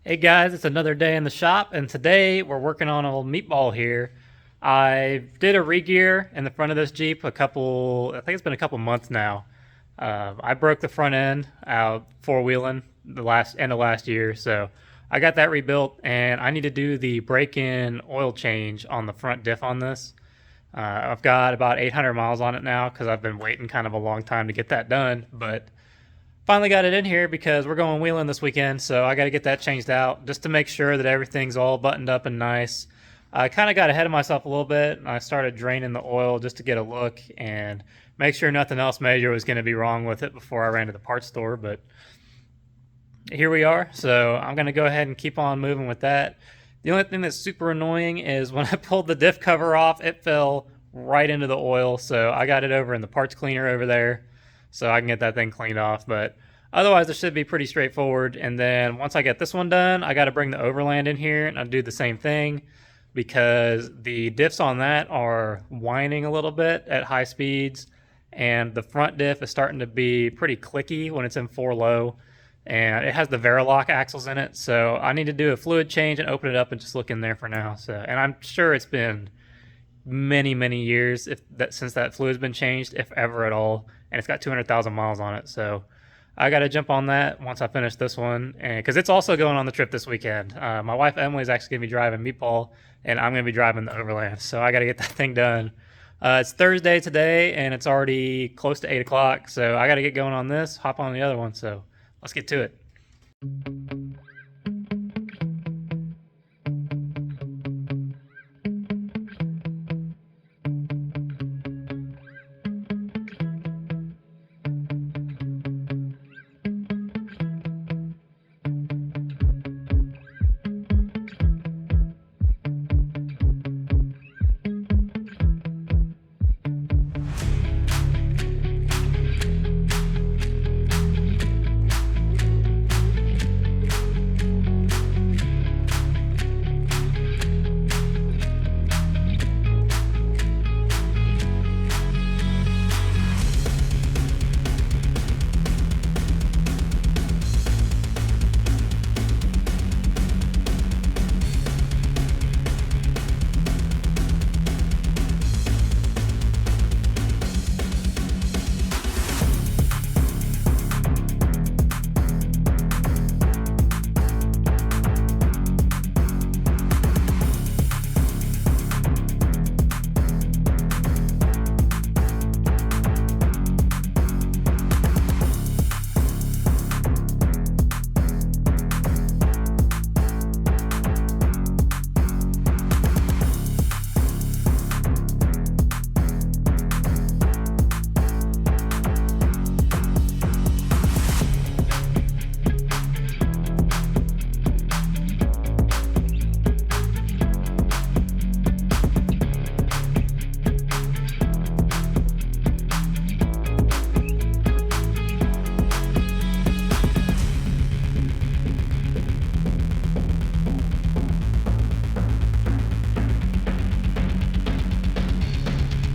Hey guys, it's another day in the shop, and today we're working on a little meatball here. I did a re-gear in the front of this Jeep I think it's been a couple months now. I broke the front end out four-wheeling the end of last year, so I got that rebuilt, and I need to do the break-in oil change on the front diff on this. I've got about 800 miles on it now because I've been waiting kind of a long time to get that done, but finally got it in here because we're going wheeling this weekend, so I got to get that changed out just to make sure that everything's all buttoned up and nice. I kind of got ahead of myself a little bit, and I started draining the oil just to get a look and make sure nothing else major was going to be wrong with it before I ran to the parts store, but here we are. So I'm going to go ahead and keep on moving with that. The only thing that's super annoying is when I pulled the diff cover off, it fell right into the oil, so I got it over in the parts cleaner over there so I can get that thing cleaned off. But otherwise, it should be pretty straightforward. And then once I get this one done, I got to bring the overland in here and I'll do the same thing because the diffs on that are whining a little bit at high speeds, and the front diff is starting to be pretty clicky when it's in 4 low, and it has the Verilok axles in it, so I need to do a fluid change and open it up and just look in there for now. So, and I'm sure it's been many years since that fluid's been changed, if ever at all, and it's got 200,000 miles on it. So I got to jump on that once I finish this one, and because it's also going on the trip this weekend. My wife Emily is actually going to be driving Meatball, and I'm going to be driving the Overland, so I got to get that thing done. It's Thursday today, and it's already close to 8 o'clock, so I got to get going on this, hop on the other one, so let's get to it.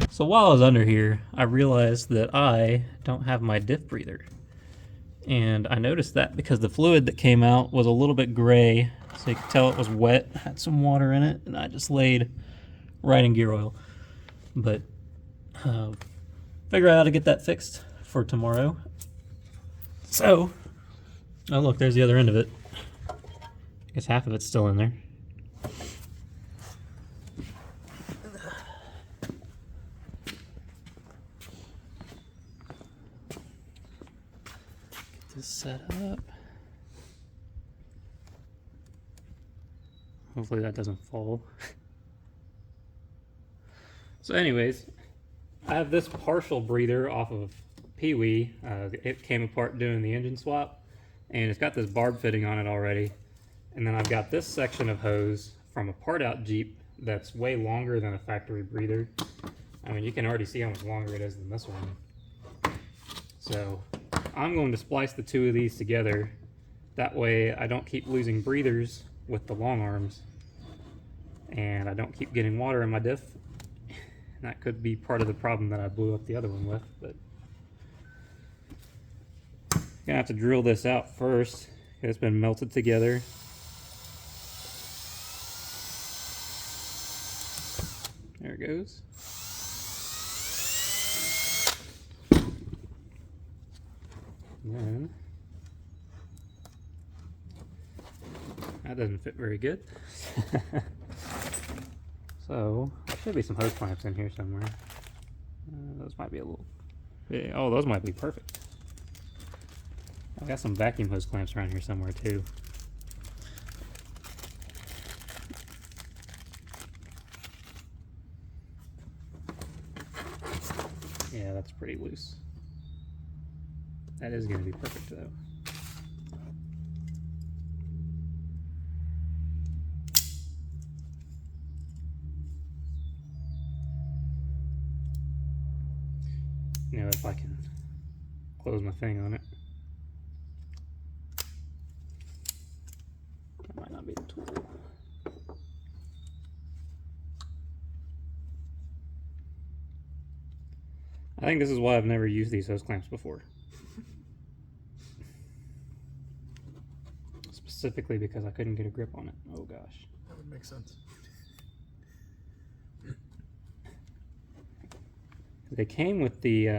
So while I was under here, I realized that I don't have my diff breather. And I noticed that because the fluid that came out was a little bit gray, so you could tell it was wet, had some water in it, and I just laid right in gear oil. But figure out how to get that fixed for tomorrow. So, oh look, there's the other end of it. I guess half of it's still in there. This set up. Hopefully that doesn't fall. So anyways, I have this partial breather off of Pee-wee. It came apart doing the engine swap, and it's got this barb fitting on it already. And then I've got this section of hose from a part out Jeep that's way longer than a factory breather. I mean, you can already see how much longer it is than this one. So I'm going to splice the two of these together. That way I don't keep losing breathers with the long arms, and I don't keep getting water in my diff. And that could be part of the problem that I blew up the other one with, but I'm gonna have to drill this out first. It's been melted together. it goes. And then that doesn't fit very good. So there should be some hose clamps in here somewhere. Those might be a little. Yeah, oh, those might be perfect. I got some vacuum hose clamps around here somewhere too. Yeah, that's pretty loose. That is going to be perfect though. You know, if I can close my thing on it. That might not be the tool. I think this is why I've never used these hose clamps before. Specifically because I couldn't get a grip on it. Oh gosh. That would make sense. They came with the,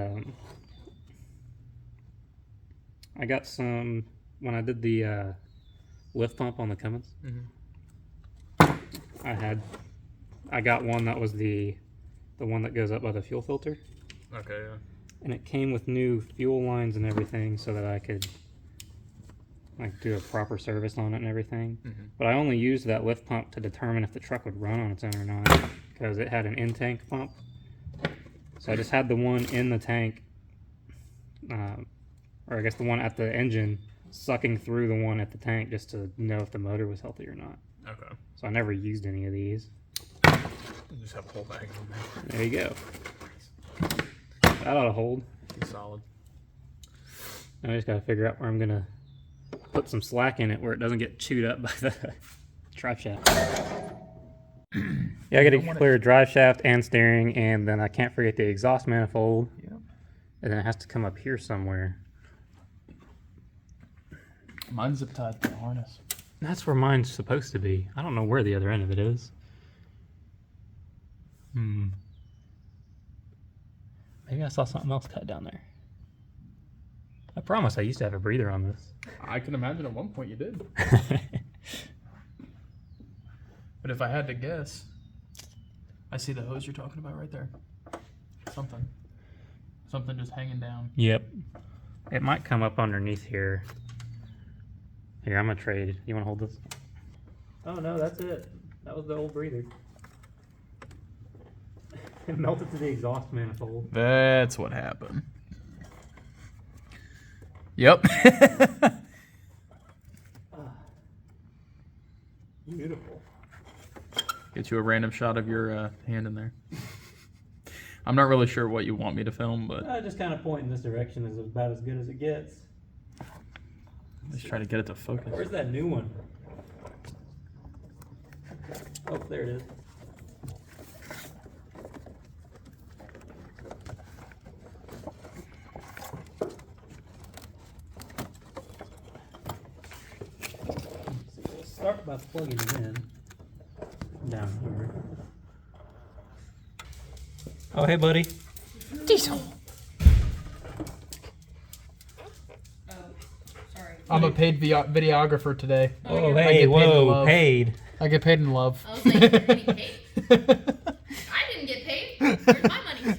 I got some, when I did the lift pump on the Cummins, I got one that was the one that goes up by the fuel filter. Okay, yeah. And it came with new fuel lines and everything so that I could like do a proper service on it and everything. But I only used that lift pump to determine if the truck would run on its own or not, because it had an in-tank pump. So I just had the one in the tank, or I guess the one at the engine, sucking through the one at the tank just to know if the motor was healthy or not. Okay. So I never used any of these. You just have a whole bag of them. There you go. That ought to hold. Be solid. Now I just gotta figure out where I'm gonna put some slack in it where it doesn't get chewed up by the drive shaft. Yeah, I gotta clear drive shaft and steering, and then I can't forget the exhaust manifold. Yep. And then it has to come up here somewhere. Mine's zip tied to the harness. That's where mine's supposed to be. I don't know where the other end of it is. Maybe I saw something else tied down there. I promise I used to have a breather on this. I can imagine at one point you did. But if I had to guess, I see the hose you're talking about right there. Something just hanging down. Yep. It might come up underneath here. Here, I'm gonna trade. You wanna hold this? Oh no, that's it. That was the old breather. It melted to the exhaust manifold. That's what happened. Yep. Beautiful. Get you a random shot of your hand in there. I'm not really sure what you want me to film, but Just kind of point in this direction is about as good as it gets. just try to get it to focus. Where's that new one? Oh, there it is. We'll start by plugging it in down here. Oh, hey, buddy. Diesel. Sorry. I'm a paid videographer today. Oh, you're hey, I get paid in whoa, love. paid. I get paid in love. I was like, you're getting paid. I didn't get paid. Where's my money?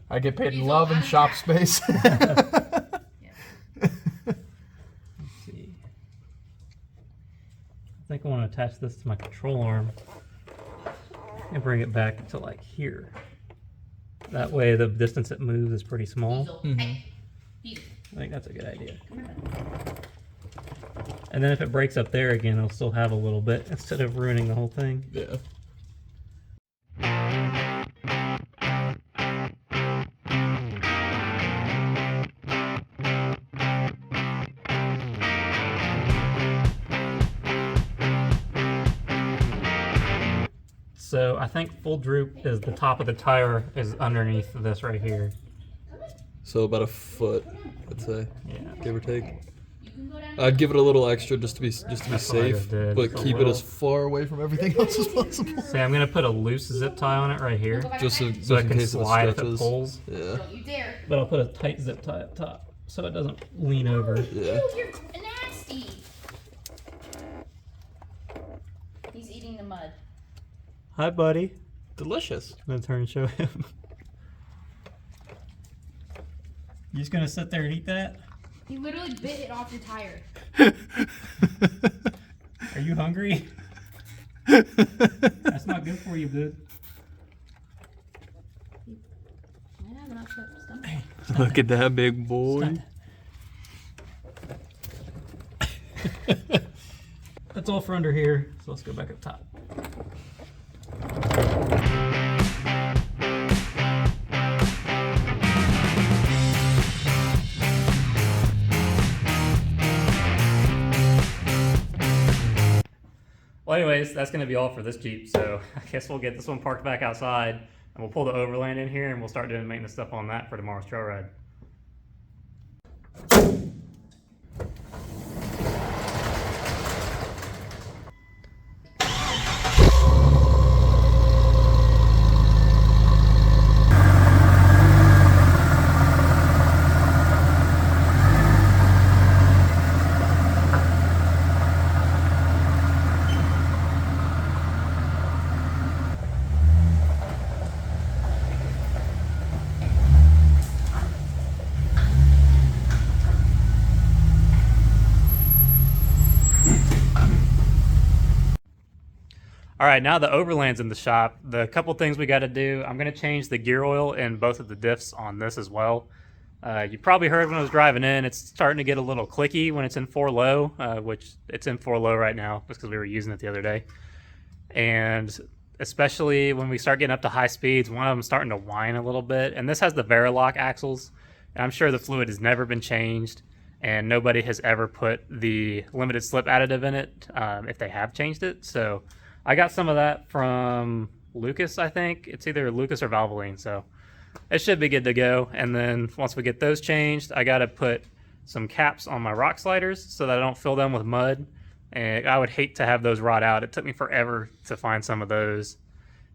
I get paid in Diesel, love and I'm shop back. space. Let's see. I think I want to attach this to my control arm and bring it back to like here. That way the distance it moves is pretty small. Diesel. Hey. Diesel. I think that's a good idea. And then if it breaks up there again, it'll still have a little bit instead of ruining the whole thing. Yeah. So I think full droop is the top of the tire is underneath this right here. So about a foot, I'd say, Yeah. give or take. can go down. I'd give it a little extra just to be what I safe, just did. but Just a keep it little. as far away from everything else as possible. See, I'm gonna put a loose zip tie on it right here, Go back Just, up. just so it in can case of the slide if it stretches. pulls. Yeah, Don't you dare. But I'll put a tight zip tie up top, so it doesn't lean over. yeah. Ew, you're nasty. He's eating the mud. Hi, buddy. Delicious. I'm gonna turn and show him. You just gonna sit there and eat that? He literally bit it off your tire. Are you hungry? That's not good for you, dude. I have an upset stomach. Look at that big boy. That's all for under here, so let's go back up top. Well, anyways, that's going to be all for this Jeep, so I guess we'll get this one parked back outside, and we'll pull the Overland in here, and we'll start doing maintenance stuff on that for tomorrow's trail ride. All right, now the Overland's in the shop. The couple things we got to do, I'm going to change the gear oil in both of the diffs on this as well. You probably heard when I was driving in, it's starting to get a little clicky when it's in 4 low, which it's in 4 low right now just because we were using it the other day. And especially when we start getting up to high speeds, one of them's starting to whine a little bit. And this has the Verilok axles. And I'm sure the fluid has never been changed, and nobody has ever put the limited slip additive in it if they have changed it. So I got some of that from Lucas, I think. It's either Lucas or Valvoline, so it should be good to go. And then once we get those changed, I got to put some caps on my rock sliders so that I don't fill them with mud. And I would hate to have those rot out. It took me forever to find some of those.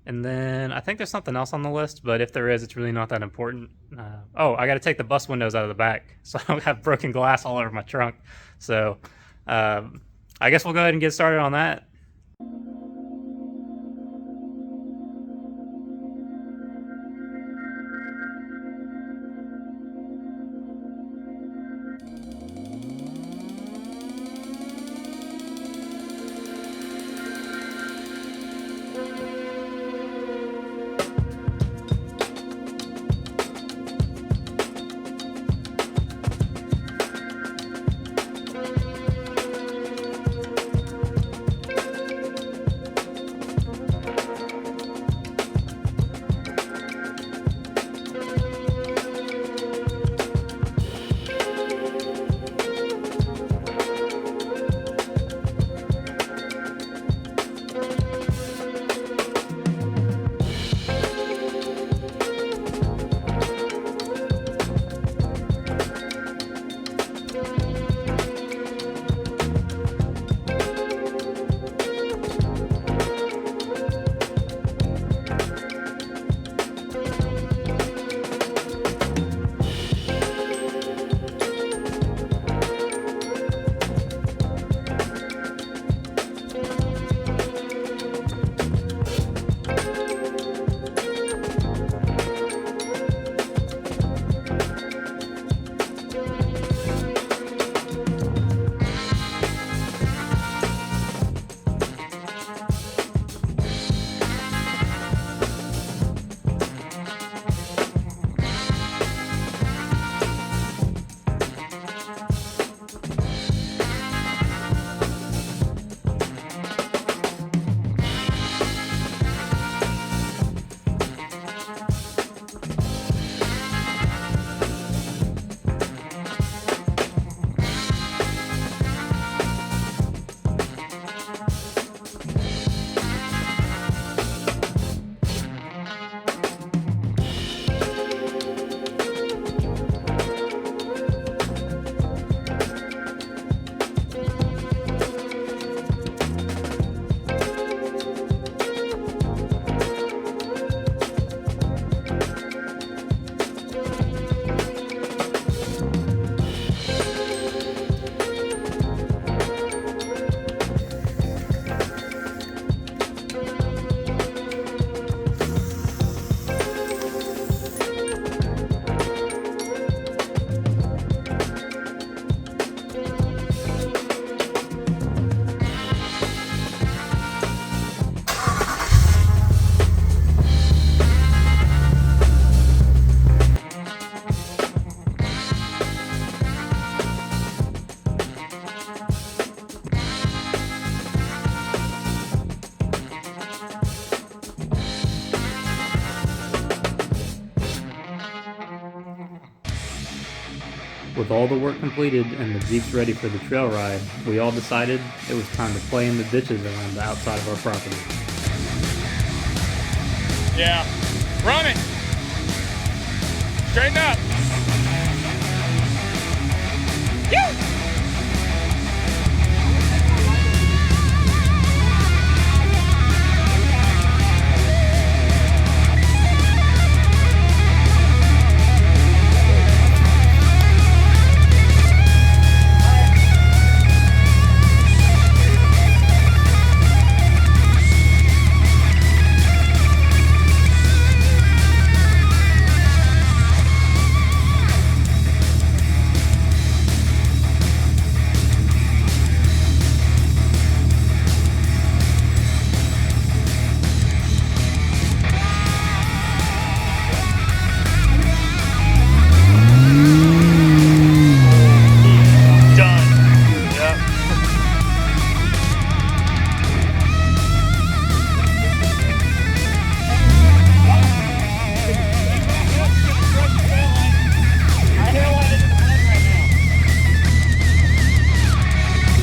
And then I think there's something else on the list, but if there is, it's really not that important. Oh, I got to take the bus windows out of the back so I don't have broken glass all over my trunk. So I guess we'll go ahead and get started on that. With all the work completed and the Jeeps ready for the trail ride, we all decided it was time to play in the ditches around the outside of our property. Yeah. Run it. Straighten up.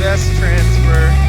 Best transfer.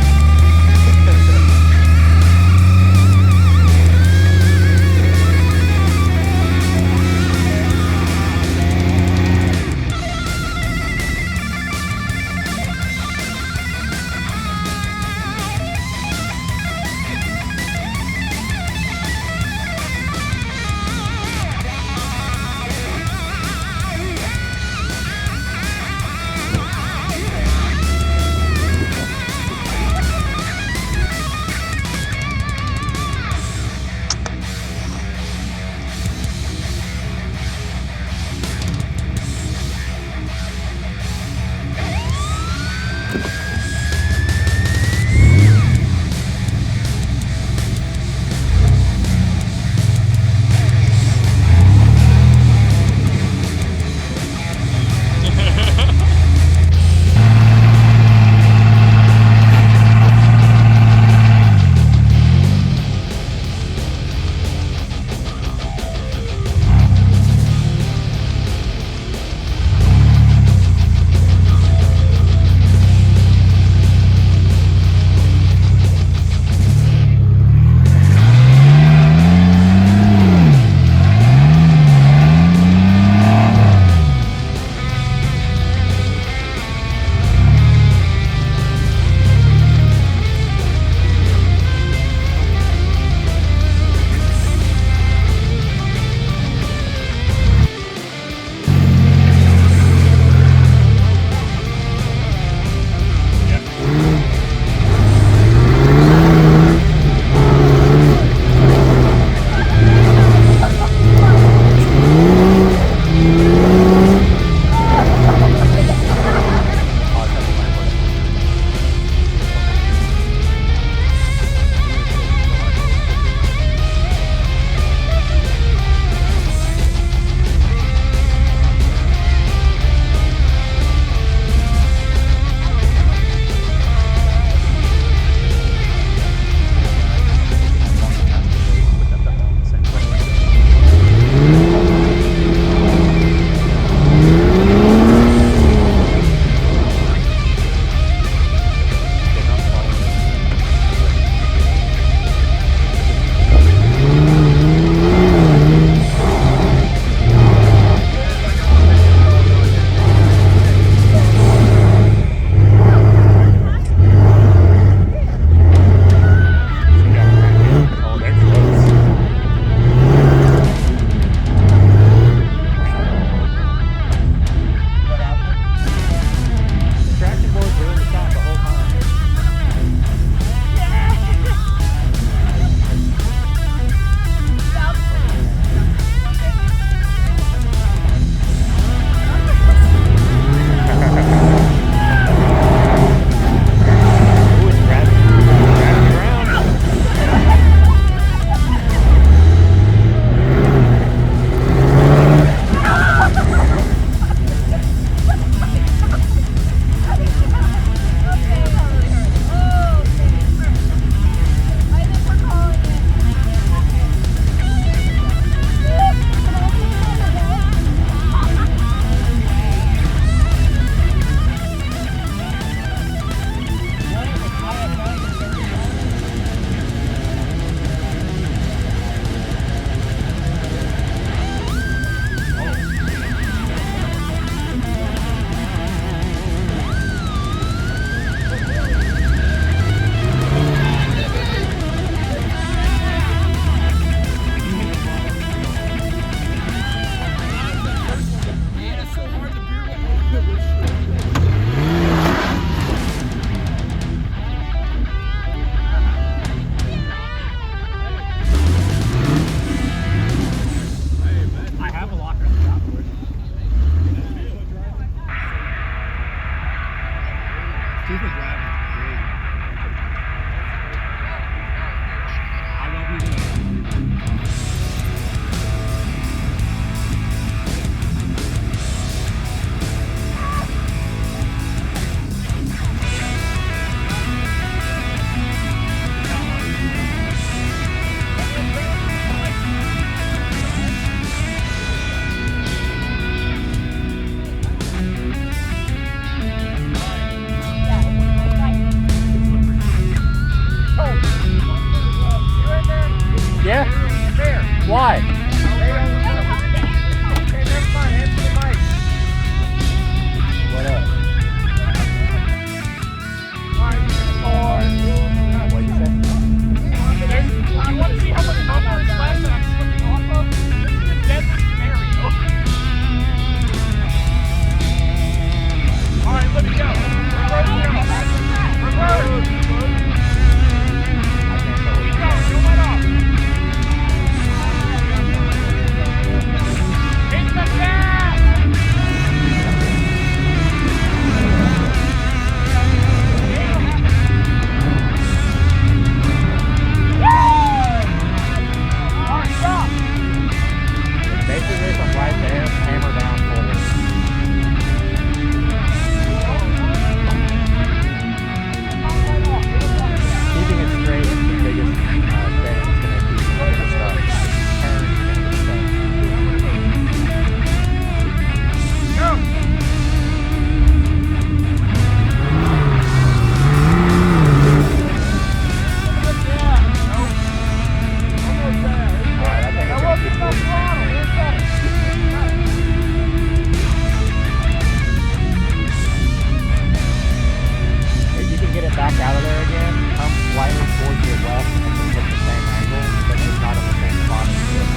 back out of there again, come slightly towards your left, and then hit the same angle, but just not in the same spot as you did.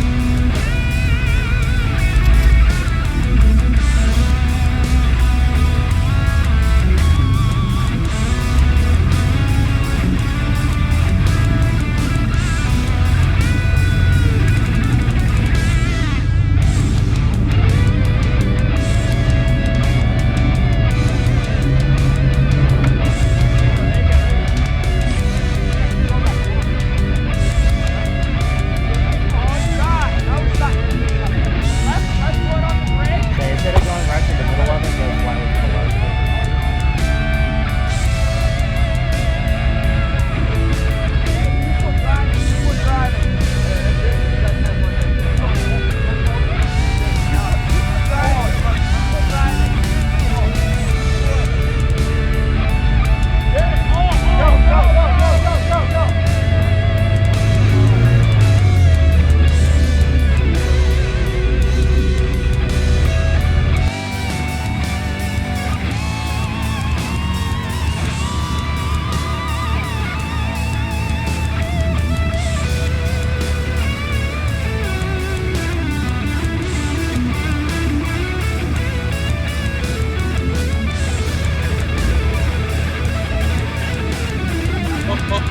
Okay, instead of going right to the middle of it, go slightly to the left.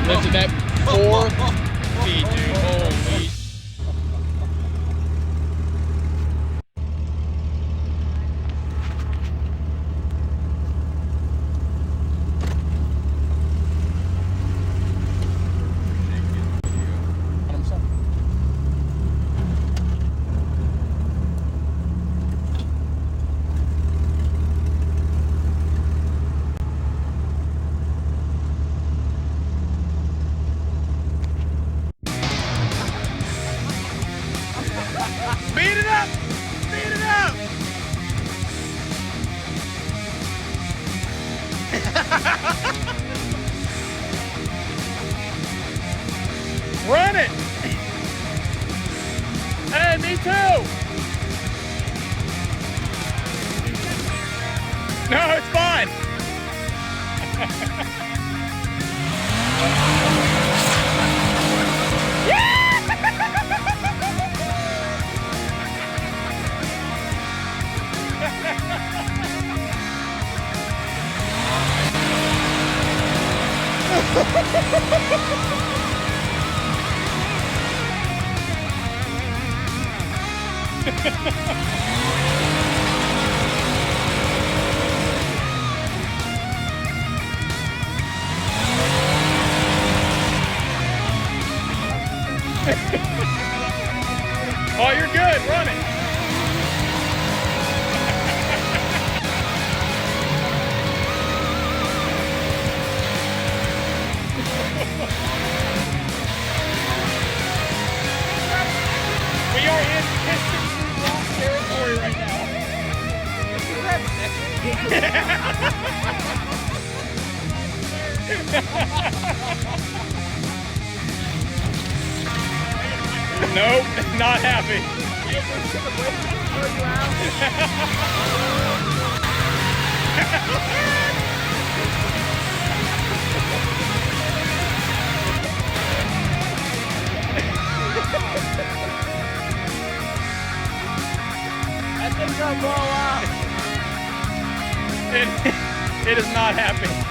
Lifted that 4 feet, dude. Holy. Speed it up! Speed it up! Run it! Hey, me too! No, it's fine! Oh, you're good. Run it. We are in piston rock territory right now. Nope, not happy. That thing's gonna blow out. It is not happy.